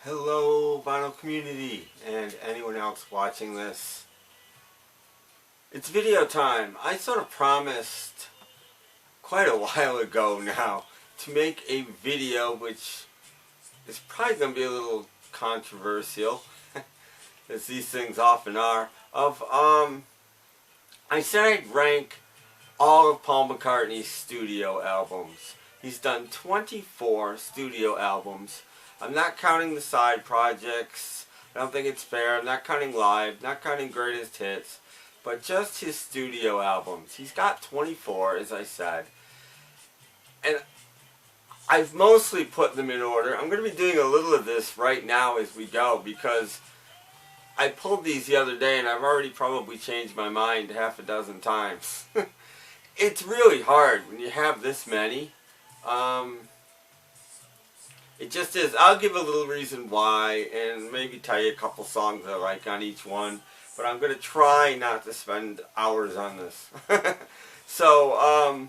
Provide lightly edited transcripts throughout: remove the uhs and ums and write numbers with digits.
Hello, vinyl community, and anyone else watching this. It's video time. I sort of promised quite a while ago now to make a video which is probably going to be a little controversial, as these things often are, I said I'd rank all of Paul McCartney's studio albums. He's done 24 studio albums. I'm not counting the side projects. I don't think it's fair. I'm not counting live, not counting greatest hits, but just his studio albums. He's got 24, as I said. And I've mostly put them in order. I'm going to be doing a little of this right now as we go because I pulled these the other day and I've already probably changed my mind half a dozen times. It's really hard when you have this many. It just is. I'll give a little reason why and maybe tell you a couple songs I like on each one. But I'm going to try not to spend hours on this. So,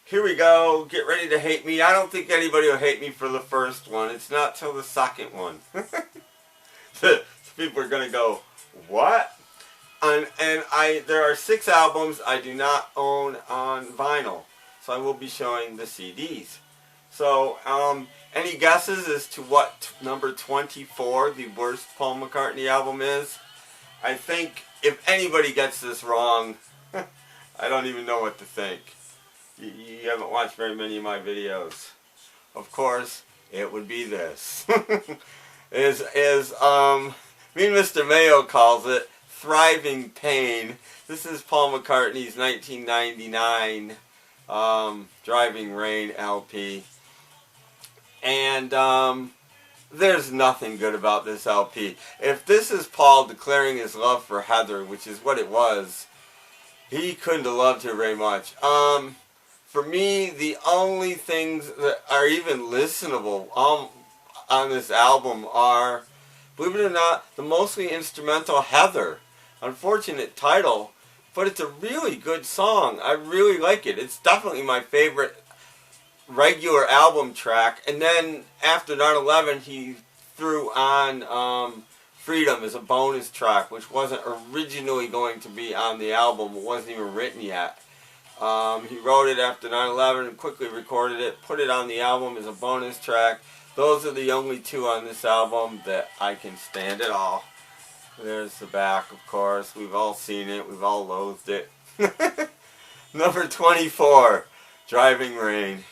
here we go. Get ready to hate me. I don't think anybody will hate me for the first one. It's not till the second one. So people are going to go, what? And there are 6 albums I do not own on vinyl. So I will be showing the CDs. So, any guesses as to what number 24, the worst Paul McCartney album is? I think if anybody gets this wrong, I don't even know what to think. You haven't watched very many of my videos. Of course, it would be this. As me and Mr. Mayo calls it, Thriving Pain. This is Paul McCartney's 1999 Driving Rain LP. And there's nothing good about this LP. If this is Paul declaring his love for Heather, which is what it was, he couldn't have loved her very much. For me, the only things that are even listenable on this album are, believe it or not, the mostly instrumental Heather. Unfortunate title, but it's a really good song. I really like it. It's definitely my favorite regular album track. And then after 9/11 he threw on Freedom as a bonus track, which wasn't originally going to be on the album. It wasn't even written yet. He wrote it after 9/11 and quickly recorded it, put it on the album as a bonus track. Those are the only 2 on this album that I can stand at all. There's the back, of course. We've all seen it. We've all loathed it. Number 24, Driving Rain.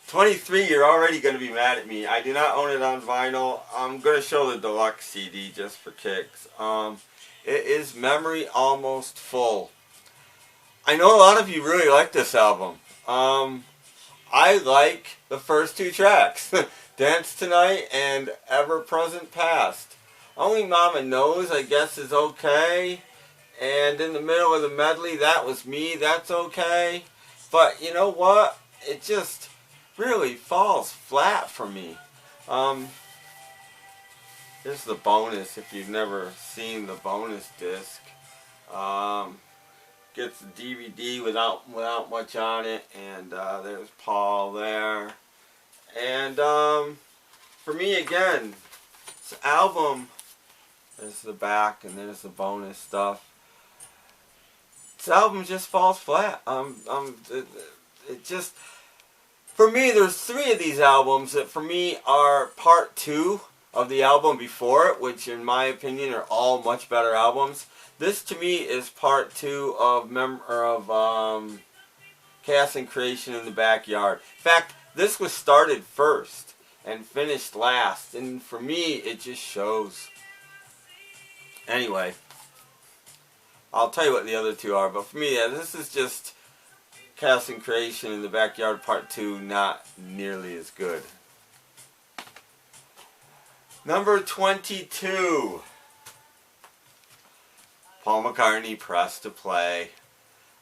23, you're already going to be mad at me. I do not own it on vinyl. I'm going to show the deluxe CD just for kicks. It is Memory Almost Full. I know a lot of you really like this album. I like the first 2 tracks. Dance Tonight and Ever Present Past. Only Mama Knows, I guess, is okay. And in the middle of the medley, That Was Me, that's okay. But you know what? It just really falls flat for me. Here's the bonus if you've never seen the bonus disc. Gets the DVD without much on it, and there's Paul there. And for me again, this album, there's the back and there's the bonus stuff. This album just falls flat. It just, for me, there's 3 of these albums that for me are part 2 of the album before it, which in my opinion are all much better albums. This to me is part 2 of Chaos and Creation in the Backyard. In fact, this was started first and finished last, and for me it just shows. Anyway, I'll tell you what the other 2 are, but for me, yeah, this is just Chaos and Creation in the Backyard Part 2, not nearly as good. Number 22. Paul McCartney, Press to Play.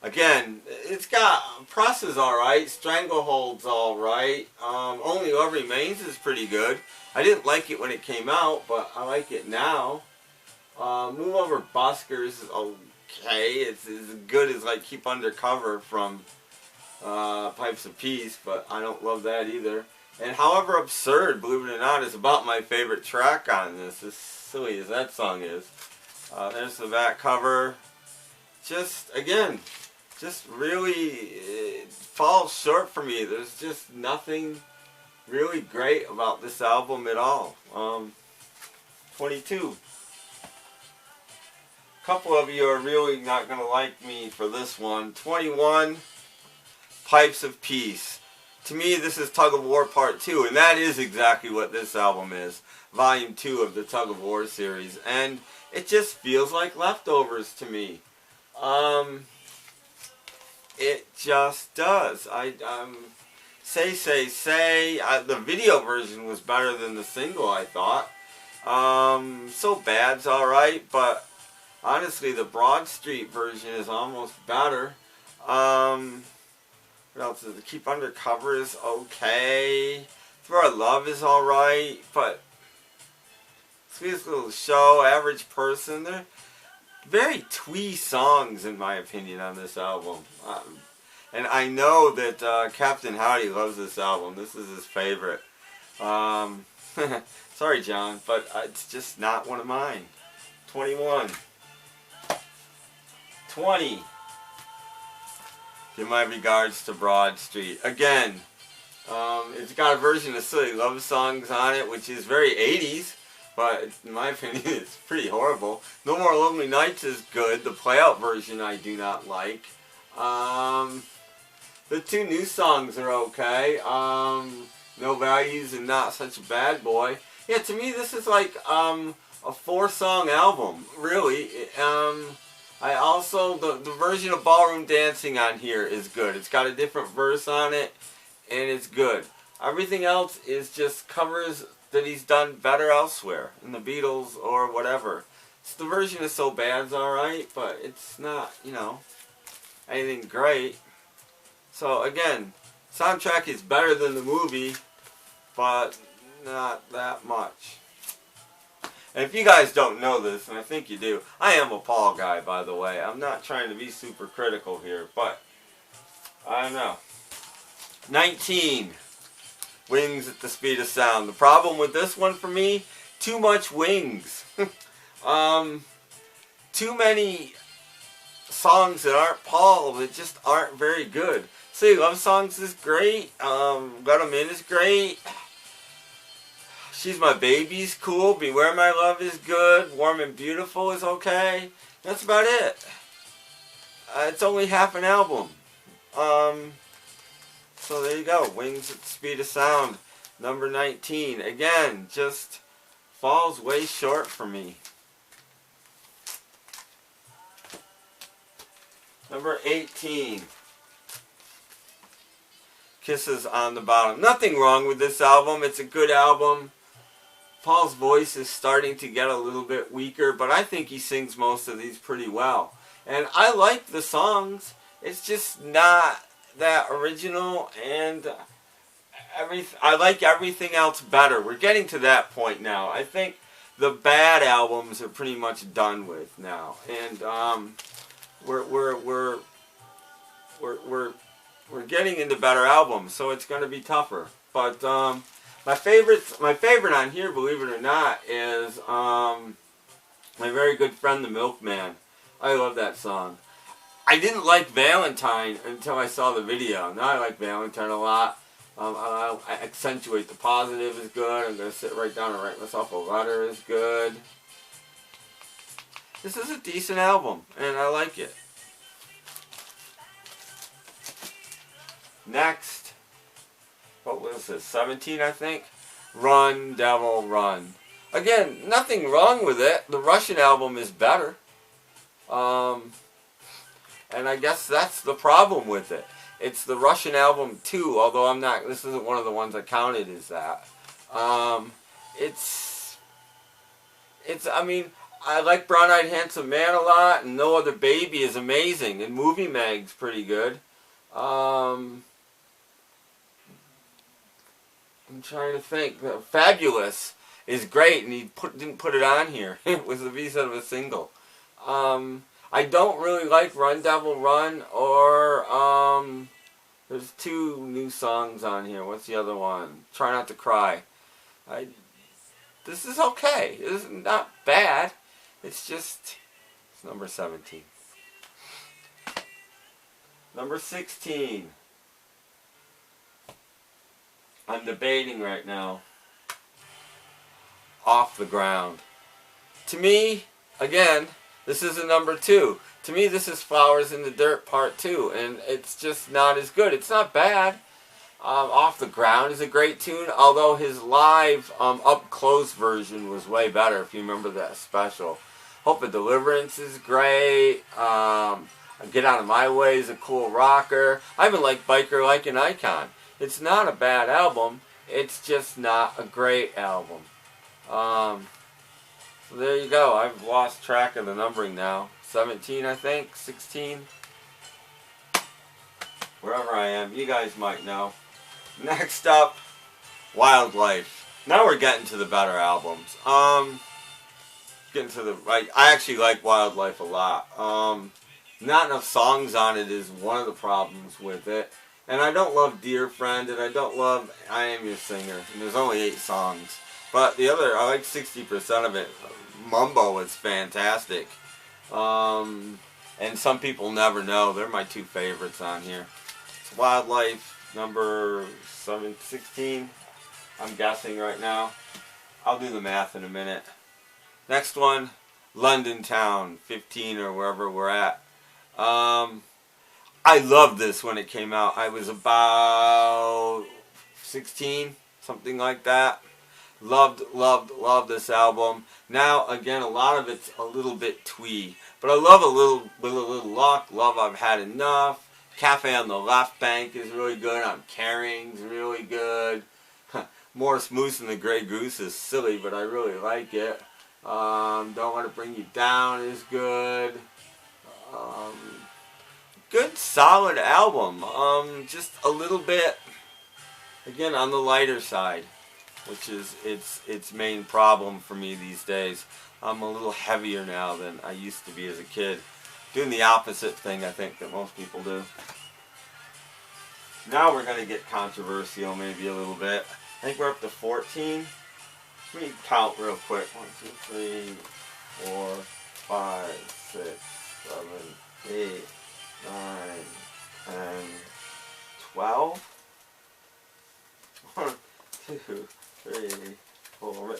Again, it's got, Press is alright, Stranglehold's alright, Only Love Remains is pretty good. I didn't like it when it came out, but I like it now. Move Over Buskers is okay. It's as good as like Keep Undercover from Pipes of Peace, but I don't love that either. And however absurd, believe it or not, is about my favorite track on this, as silly as that song is. There's the back cover. Just, again, just really it falls short for me. There's just nothing really great about this album at all. 22. A couple of you are really not going to like me for this one. 21, Pipes of Peace. To me, this is Tug of War Part 2, and that is exactly what this album is. Volume 2 of the Tug of War series. And it just feels like leftovers to me. It just does. The video version was better than the single, I thought. So Bad's alright, but honestly, the Broad Street version is almost better. What else is it? Keep Undercover is okay. Through Our Love is alright, but Sweetest Little Show, Average Person, they're very twee songs in my opinion on this album. And I know that Captain Howdy loves this album. This is his favorite. Sorry, John, but it's just not one of mine. 21. 20. Give my regards to Broad Street. Again, it's got a version of Silly Love Songs on it, which is very 80s, but in my opinion, it's pretty horrible. No More Lonely Nights is good. The playout version I do not like. The two new songs are okay. No Values and Not Such a Bad Boy. Yeah, to me, this is like a 4-song album, really. I also, the version of Ballroom Dancing on here is good. It's got a different verse on it, and it's good. Everything else is just covers that he's done better elsewhere, in the Beatles or whatever. The version is So Bad's alright, but it's not, you know, anything great. So again, soundtrack is better than the movie, but not that much. And if you guys don't know this, and I think you do, I am a Paul guy, by the way. I'm not trying to be super critical here, but I don't know. 19. Wings at the Speed of Sound. The problem with this one for me, too much wings. Too many songs that aren't Paul that just aren't very good. See, Love Songs is great. Let 'Em In is great. She's My Baby's cool. Beware My Love is good. Warm and Beautiful is okay. That's about it. It's only half an album. So there you go. Wings at the Speed of Sound. Number 19. Again, just falls way short for me. Number 18. Kisses on the Bottom. Nothing wrong with this album. It's a good album. Paul's voice is starting to get a little bit weaker, but I think he sings most of these pretty well. And I like the songs. It's just not that original, and I like everything else better. We're getting to that point now. I think the bad albums are pretty much done with now, and we're getting into better albums, so it's going to be tougher. But my favorite on here, believe it or not, is my very good friend, the Milkman. I love that song. I didn't like Valentine until I saw the video. Now I like Valentine a lot. I Accentuate the Positive is good. I'm going to sit right down and write myself a letter is good. This is a decent album, and I like it. Next, what was this, 17 I think? Run, Devil, Run. Again, nothing wrong with it. The Russian album is better. And I guess that's the problem with it. It's the Russian album too, although this isn't one of the ones I counted as that. I mean, I like Brown Eyed Handsome Man a lot, and No Other Baby is amazing, and Movie Mag's pretty good. I'm trying to think. Fabulous is great, and he didn't put it on here. It was the B-side of a single. I don't really like Run Devil Run or There's 2 new songs on here. What's the other one? Try Not to Cry. This is okay. This is not bad. It's just, it's number 17. Number 16. I'm debating right now. Off the Ground. To me, again, this is a number 2. To me, this is Flowers in the Dirt Part 2, and it's just not as good. It's not bad. Off the Ground is a great tune, although his live up-close version was way better, if you remember that special. Hope of Deliverance is great. Get Out of My Way is a cool rocker. I even like Biker Like an Icon. It's not a bad album. It's just not a great album. So there you go. I've lost track of the numbering now. 17, I think. 16. Wherever I am. You guys might know. Next up, Wildlife. Now we're getting to the better albums. Getting to the right. I actually like Wildlife a lot. Not enough songs on it is one of the problems with it. And I don't love Dear Friend, and I don't love I Am Your Singer. And there's only 8 songs. But the other, I like 60% of it. Mumbo is fantastic. And Some People Never Know. They're my 2 favorites on here. It's Wildlife, number 16. I'm guessing right now. I'll do the math in a minute. Next one, London Town, 15 or wherever we're at. I loved this when it came out. I was about 16, something like that. Loved this album. Now, again, a lot of it's a little bit twee. But I love a little luck. Love I've Had Enough. Cafe on the Left Bank is really good. I'm Caring's really good. Morris Moose and the Grey Goose is silly, but I really like it. Don't Want to Bring You Down is good. Good, solid album. Just a little bit, again, on the lighter side, which is its main problem for me these days. I'm a little heavier now than I used to be as a kid. Doing the opposite thing, I think, that most people do. Now we're going to get controversial maybe a little bit. I think we're up to 14. Let me count real quick. 1, 2, 3, 4, 5, 6, 7, 8, 9, 10, 12. 1, 2, 3, 4.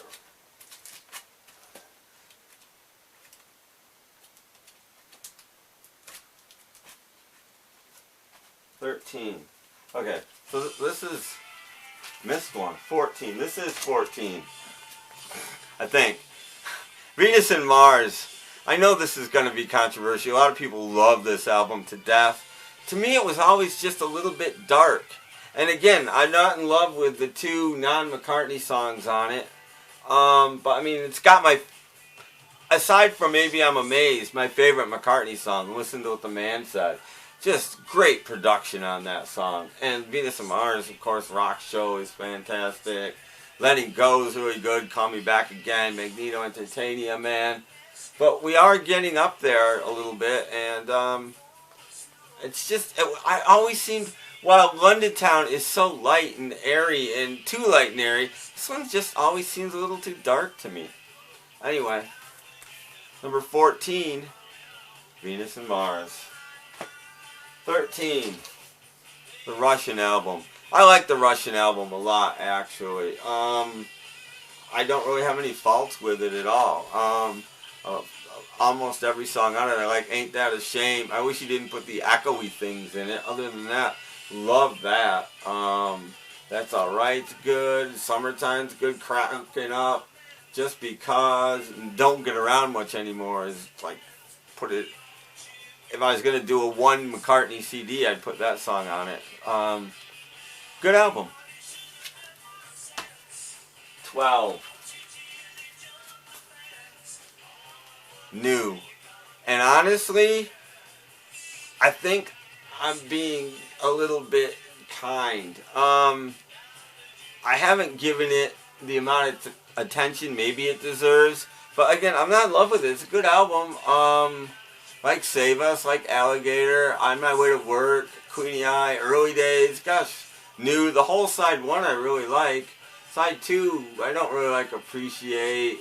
13. Okay, so this is, missed one, 14. This is 14, I think. Venus and Mars. I know this is going to be controversial. A lot of people love this album to death. To me, it was always just a little bit dark. And again, I'm not in love with the 2 non-McCartney songs on it. But I mean, it's got my, aside from Maybe I'm Amazed, my favorite McCartney song, Listen to What the Man Said. Just great production on that song. And Venus and Mars, of course, Rock Show is fantastic. Letting Go is really good. Call Me Back Again. Magneto Entertainer, man. But we are getting up there a little bit. And it's just, I always seemed, while London Town is so light and airy and too light and airy, this one just always seems a little too dark to me. Anyway, number 14, Venus and Mars. 13, the Russian album. I like the Russian album a lot, actually. I don't really have any faults with it at all. Almost every song on it I like. Ain't That a Shame? I wish he didn't put the echoey things in it. Other than that, love that. That's Alright's good. Summertime's good. Cracking Up. Just Because. Don't Get Around Much Anymore is like, put it, if I was going to do a 1 McCartney CD, I'd put that song on it. Good album. 12. New. And honestly, I think I'm being a little bit kind. I haven't given it the amount of attention maybe it deserves. But again, I'm not in love with it. It's a good album. Like Save Us, like Alligator, On My Way to Work, Queenie Eye, early days. Gosh, new. The whole side one I really like. Side two, I don't really like appreciate.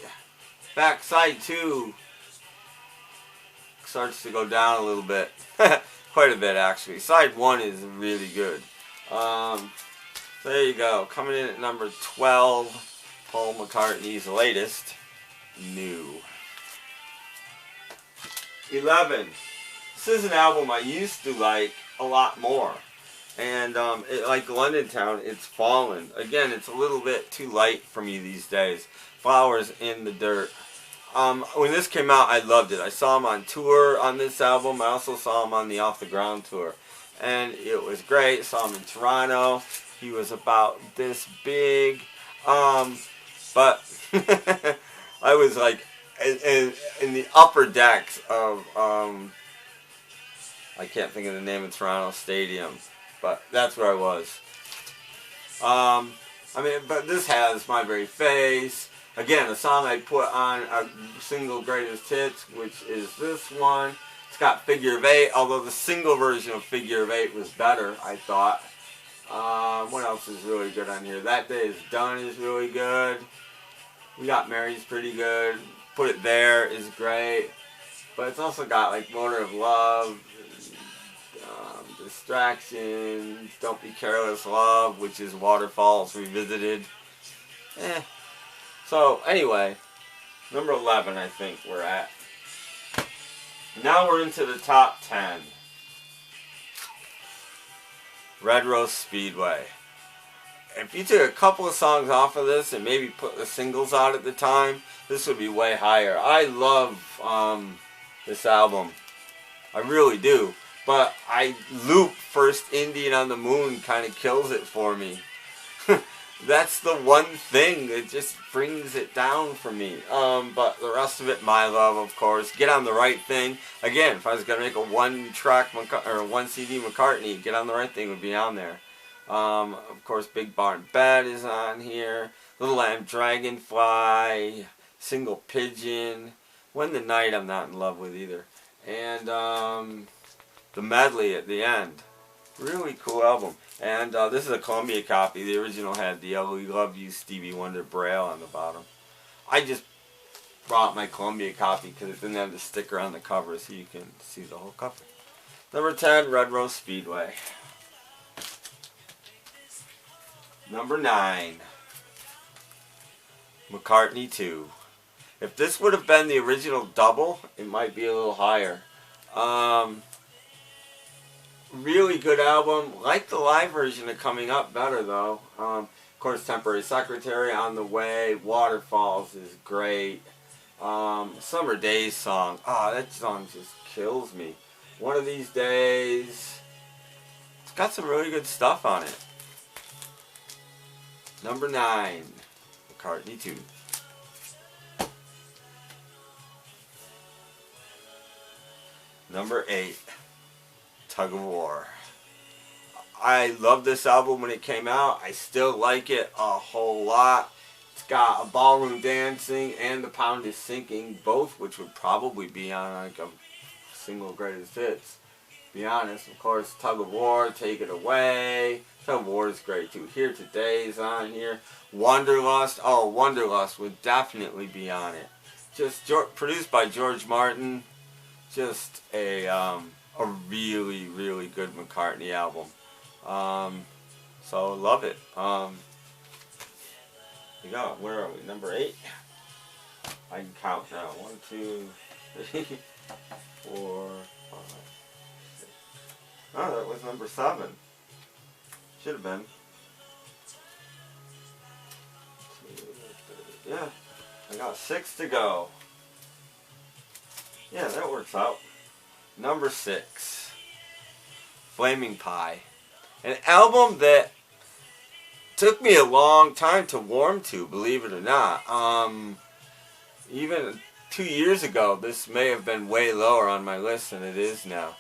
Back side two starts to go down a little bit. Quite a bit, actually. Side one is really good. There you go. Coming in at number 12, Paul McCartney's latest, New. 11. This is an album I used to like a lot more. And like London Town, it's fallen. Again, it's a little bit too light for me these days. Flowers in the Dirt. When this came out, I loved it. I saw him on tour on this album. I also saw him on the Off the Ground tour. And it was great. Saw him in Toronto. He was about this big. But I was like in the upper decks of, I can't think of the name of Toronto Stadium. But that's where I was. I mean, but this has My Very Face. Again, a song I put on a single greatest hits, which is this one. It's got Figure of Eight, although the single version of Figure of Eight was better, I thought. What else is really good on here? That Day Is Done is really good. We Got Married's pretty good. Put It There is great. But it's also got like Motor of Love, Distractions, Don't Be Careless Love, which is Waterfalls Revisited. So, anyway, number 11 I think we're at. Now we're into the top 10. Red Rose Speedway. If you took a couple of songs off of this and maybe put the singles out at the time, this would be way higher. I love this album. I really do. But I loop First Indian on the Moon kind of kills it for me. That's the one thing that just brings it down for me. But the rest of it, My Love, of course. Get on the Right Thing. Again, if I was going to make a one-track or one CD McCartney, Get on the Right Thing would be on there. Of course, Big Barn Bed is on here. Little Lamb Dragonfly. Single Pigeon. When the Night I'm not in love with either. And the medley at the end. Really cool album. And this is a Columbia copy. The original had the We Love You Stevie Wonder Braille on the bottom. I just brought my Columbia copy because it didn't have the sticker on the cover so you can see the whole cover. Number 10, Red Rose Speedway. Number 9, McCartney 2. If this would have been the original double, it might be a little higher. Really good album. Like the live version of Coming Up better though. Of course, Temporary Secretary, On the Way, Waterfalls is great. Summer Days song. That song just kills me. One of These Days. It's got some really good stuff on it. Number 9, McCartney 2. Number 8, Tug of War. I loved this album when it came out. I still like it a whole lot. It's got a Ballroom Dancing and The Pound is Sinking, both which would probably be on like a single greatest hits. Be honest, of course, Tug of War, Take It Away. Tug of War is great too. Here Today is on here. Wanderlust. Oh, Wanderlust would definitely be on it. Just produced by George Martin. Just a really, really good McCartney album. So love it. You go. Where are we? Number 8. I can count now. 1, 2, 3, 4, 5, 6. Oh, that was number 7. Should have been. Yeah, I got 6 to go. Yeah, that works out. Number 6, Flaming Pie. An album that took me a long time to warm to, believe it or not. Even 2 years ago, this may have been way lower on my list than it is now.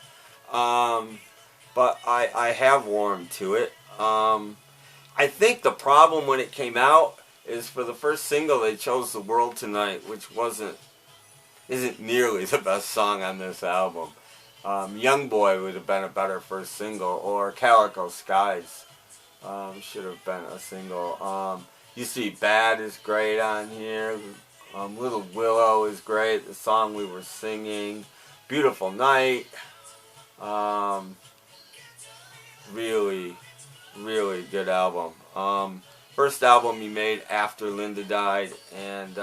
But I have warmed to it. I think the problem when it came out is for the first single they chose The World Tonight, which isn't nearly the best song on this album. Young Boy would have been a better first single, or Calico Skies should have been a single. You See Bad is great on here. Little Willow is great. The song we were singing. Beautiful Night. Really, really good album. First album he made after Linda died, and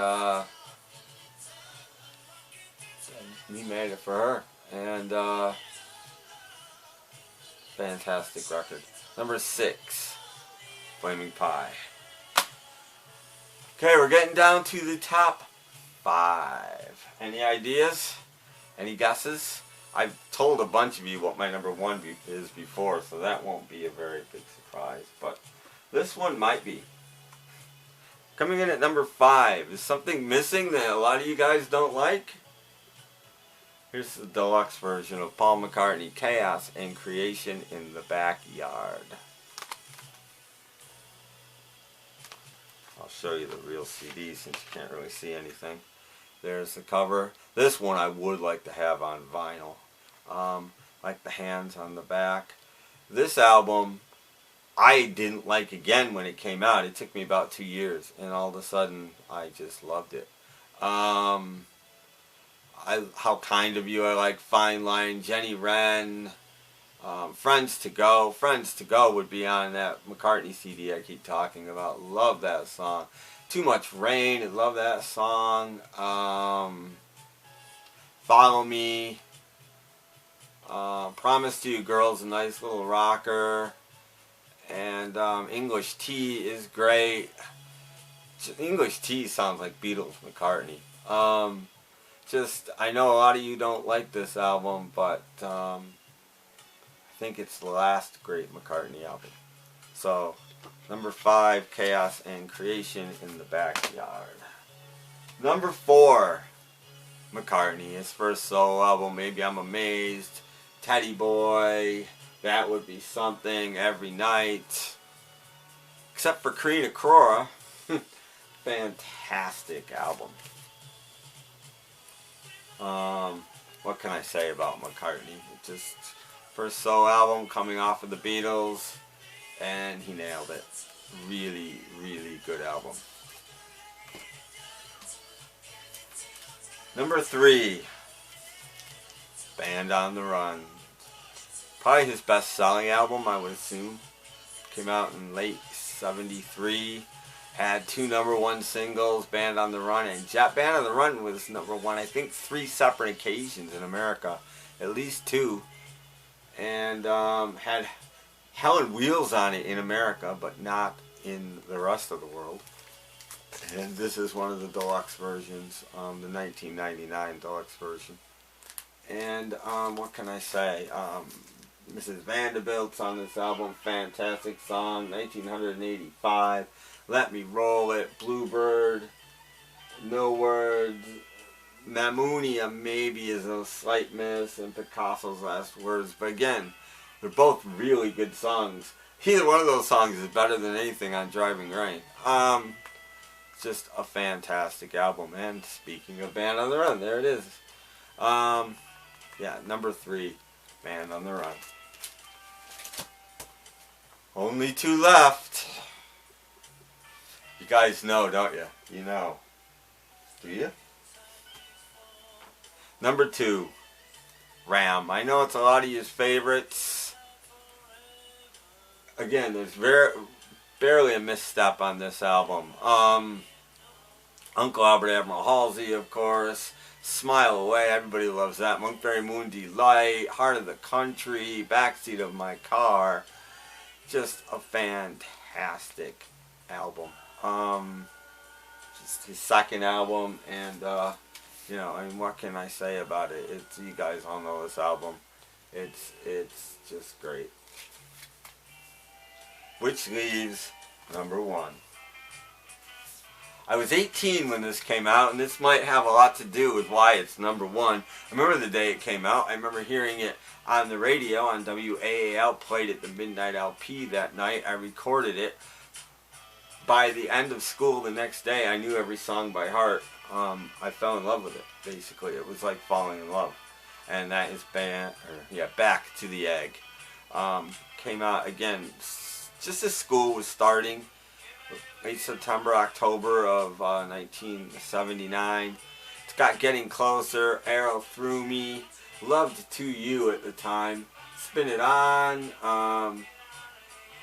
he made it for her. And fantastic record. Number 6, Flaming Pie. Okay, we're getting down to the top 5. Any ideas? Any guesses? I've told a bunch of you what my number 1 is before, so that won't be a very big surprise. But this one might be. Coming in at number 5. Is something missing that a lot of you guys don't like? Here's the deluxe version of Paul McCartney, Chaos and Creation in the Backyard. I'll show you the real CD since you can't really see anything. There's the cover. This one I would like to have on vinyl. Like the hands on the back. This album I didn't like again when it came out. It took me about 2 years, and all of a sudden I just loved it. How Kind of You, I like Fine Line, Jenny Wren, Friends to Go. Friends to Go would be on that McCartney CD I keep talking about. Love that song. Too Much Rain, I love that song. Follow Me. Promise to You Girl's a nice little rocker. And English Tea is great. English Tea sounds like Beatles McCartney. I know a lot of you don't like this album, but I think it's the last great McCartney album. So, number 5, Chaos and Creation in the Backyard. Number 4, McCartney, his first solo album, Maybe I'm Amazed, Teddy Boy, That Would Be Something, Every Night. Except for Creed Crora. Fantastic album. What can I say about McCartney? Just first solo album coming off of the Beatles, and he nailed it. Really, really good album. Number 3, Band on the Run. Probably his best-selling album, I would assume. Came out in late '73. Had 2 number 1 singles, Band on the Run, and Band on the Run was number 1, I think 3 separate occasions in America, at least 2, and had Hell on Wheels on it in America, but not in the rest of the world. And this is one of the deluxe versions, the 1999 deluxe version. And what can I say? Mrs. Vanderbilt's on this album, fantastic song, 1985. Let Me Roll It, Bluebird, No Words, Mammonia maybe is a slight miss, and Picasso's Last Words. But again, they're both really good songs. Either one of those songs is better than anything on Driving Rain. Just a fantastic album. And speaking of Band on the Run, there it is. Yeah, number 3, Band on the Run. Only 2 left. You guys know, don't you? You know. Do you? Number 2, Ram. I know it's a lot of your favorites. Again, there's barely a misstep on this album. Uncle Albert Admiral Halsey, of course. Smile Away, everybody loves that. Monkberry Moon Delight, Heart of the Country, Backseat of My Car. Just a fantastic album. Just his second album, and you know, I mean, what can I say about it? It's, you guys all know this album. It's just great. Which leaves number 1. I was 18 when this came out, and this might have a lot to do with why it's number 1. I remember the day it came out. I remember hearing it on the radio on WAAL, played at the Midnight LP that night. I recorded it. By the end of school the next day, I knew every song by heart. I fell in love with it, basically. It was like falling in love. and that is Back to the Egg. Came out again just as school was starting, late September, October of 1979. It's got Getting Closer, Arrow Through Me, loved To You at the time, Spin It On,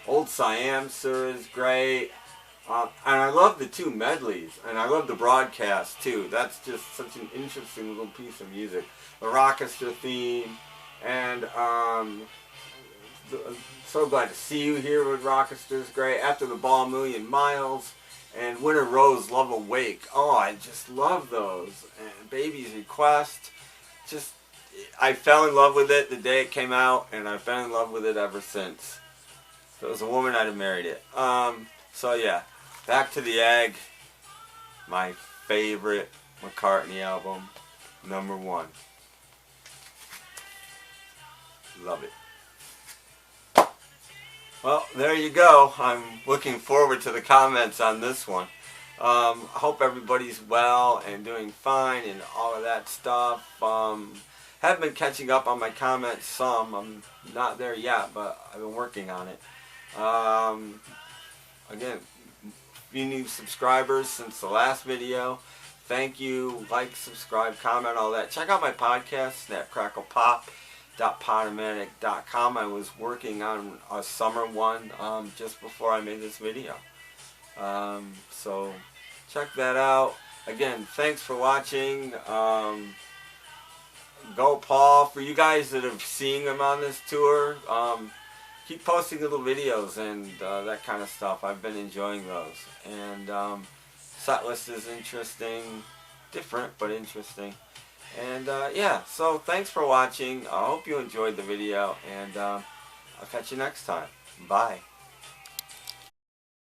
Old Siam Sir is great. And I love the two medleys, and I love the broadcast too. That's just such an interesting little piece of music. The Rochester theme, and So Glad to See You Here with Rochester's great. After the Ball, Million Miles, and Winter Rose, Love Awake. Oh, I just love those. And Baby's Request. Just, I fell in love with it the day it came out, and I've been in love with it ever since. If it was a woman, I'd have married it. So yeah, Back to the Egg, my favorite McCartney album, #1. Love it. Well, there you go. I'm looking forward to the comments on this one. I hope everybody's well and doing fine and all of that stuff. Have been catching up on my comments some. I'm not there yet, but I've been working on it. Again, a few new subscribers since the last video. Thank you. Like, subscribe, comment, all that. Check out my podcast, snapcracklepop.podomatic.com. I was working on a summer one just before I made this video. So check that out. Again, thanks for watching. Go Paul. For you guys that have seen them on this tour, keep posting little videos and that kind of stuff. I've been enjoying those. And set list is interesting. Different, but interesting. And yeah, so thanks for watching. I hope you enjoyed the video, and I'll catch you next time. Bye.